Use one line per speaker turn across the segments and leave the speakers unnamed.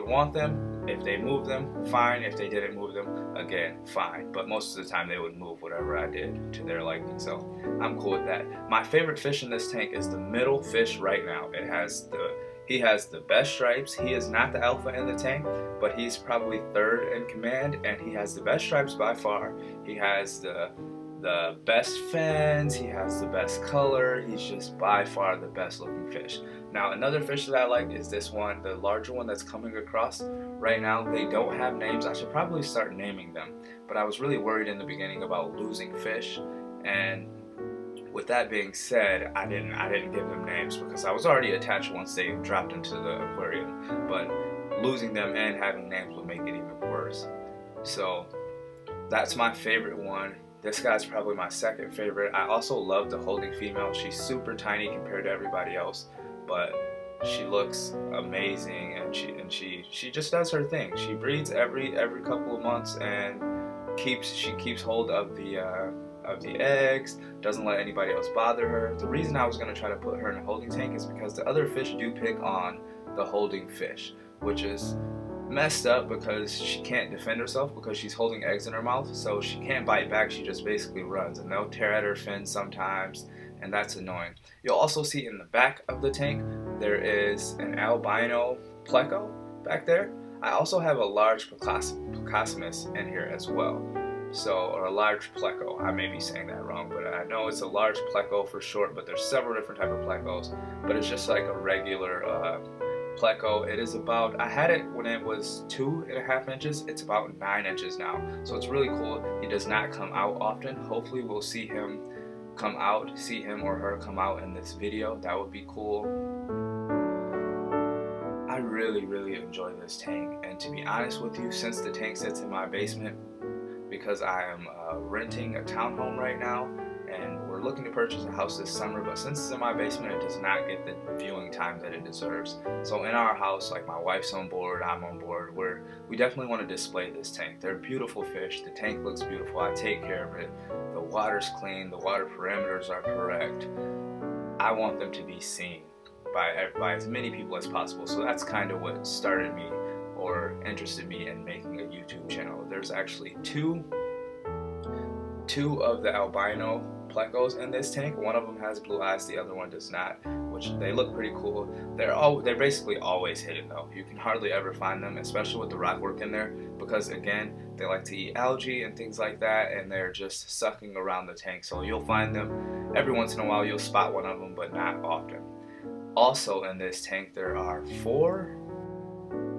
would want them. If they moved them, fine. If they didn't move them, again, fine. But most of the time they would move whatever I did to their liking, so I'm cool with that. My favorite fish in this tank is the middle fish right now. He has the best stripes. He is not the alpha in the tank, but he's probably third in command, and he has the best stripes by far. He has the best fins, he has the best color, he's just by far the best looking fish. Now another fish that I like is this one, the larger one that's coming across right now. They don't have names. I should probably start naming them, but I was really worried in the beginning about losing fish, and with that being said, I didn't give them names because I was already attached once they dropped into the aquarium, but losing them and having names would make it even worse. So that's my favorite one. This guy's probably my second favorite. I also love the holding female. She's super tiny compared to everybody else, but she looks amazing, and she just does her thing. She breeds every couple of months and she keeps hold of the eggs, doesn't let anybody else bother her. The reason I was going to try to put her in a holding tank is because the other fish do pick on the holding fish, which is messed up because she can't defend herself because she's holding eggs in her mouth, so she can't bite back. She just basically runs, and they'll tear at her fins sometimes, and that's annoying. You'll also see in the back of the tank there is an albino pleco back there. I also have a large Plecostomus in here as well, or a large pleco. I may be saying that wrong, but I know it's a large pleco for short, but there's several different type of plecos, but it's just like a regular pleco. It is about, I had it when it was 2.5 inches. It's about 9 inches now, so it's really cool. He does not come out often. Hopefully we'll see him or her come out in this video. That would be cool. I really enjoy this tank, and to be honest with you, since the tank sits in my basement because I am renting a townhome right now, and we're looking to purchase a house this summer, but since it's in my basement, it does not get the viewing time that it deserves. So in our house, like my wife's on board, I'm on board, we definitely want to display this tank. They're beautiful fish. The tank looks beautiful. I take care of it. The water's clean. The water parameters are correct. I want them to be seen by as many people as possible. So that's kind of what started me or interested me in making a YouTube channel. There's actually two of the albino plecos in this tank. One of them has blue eyes, the other one does not, which they look pretty cool. They're basically always hidden though. You can hardly ever find them, especially with the rockwork in there, because again, they like to eat algae and things like that, and they're just sucking around the tank. So you'll find them every once in a while. You'll spot one of them, but not often. Also in this tank there are 4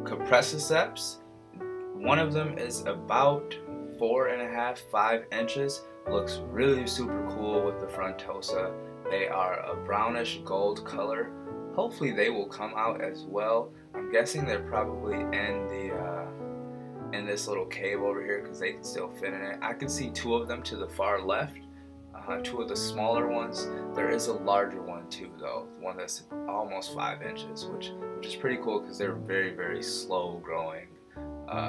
Ecosystem. One of them is about 4.5, 5 inches. Looks really super cool with the Frontosa. They are a brownish gold color. Hopefully they will come out as well. I'm guessing they're probably in this little cave over here because they can still fit in it. I can see 2 of them to the far left. 2 of the smaller ones. There is a larger one too though, one that's almost 5 inches, which is pretty cool because they're very slow growing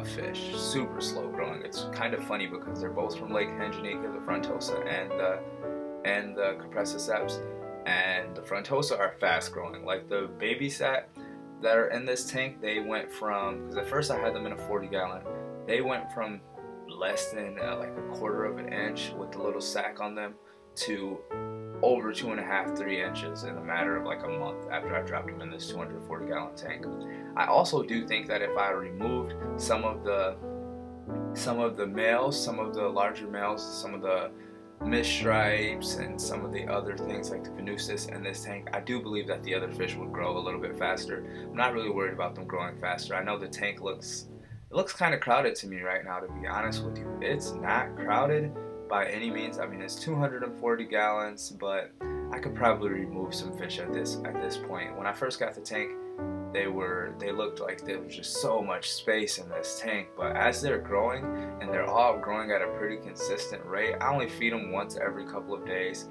fish, super slow growing. It's kind of funny because they're both from Lake Tanganyika, the Frontosa and the Ecosystem, and the Frontosa are fast growing. Like the baby sat that are in this tank, they went from, because at first I had them in a 40-gallon, they went from less than like a 1/4 of an inch with the little sack on them to over 2.5, 3 inches in a matter of like a month after I dropped them in this 240-gallon tank. I also do think that if I removed some of the males, some of the larger males, some of the mist stripes and some of the other things like the Venustus in this tank, I do believe that the other fish would grow a little bit faster. I'm not really worried about them growing faster. I know the tank looks kind of crowded to me right now, to be honest with you. It's not crowded by any means. I mean, it's 240 gallons, but I could probably remove some fish at this point. When I first got the tank, they looked like there was just so much space in this tank, but as they're growing, and they're all growing at a pretty consistent rate, I only feed them once every couple of days,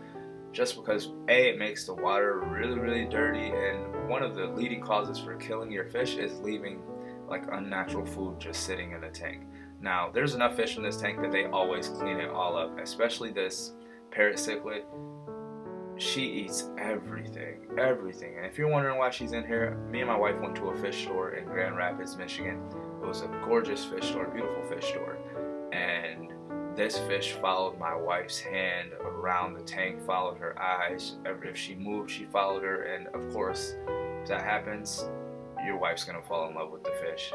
just because A, it makes the water really dirty, and one of the leading causes for killing your fish is leaving like unnatural food just sitting in the tank. Now, there's enough fish in this tank that they always clean it all up, especially this parrot cichlid. she eats everything, everything. And if you're wondering why she's in here, me and my wife went to a fish store in Grand Rapids, Michigan. It was a gorgeous fish store, beautiful fish store. And this fish followed my wife's hand around the tank, followed her eyes. If she moved, she followed her. And of course, if that happens, your wife's gonna fall in love with the fish.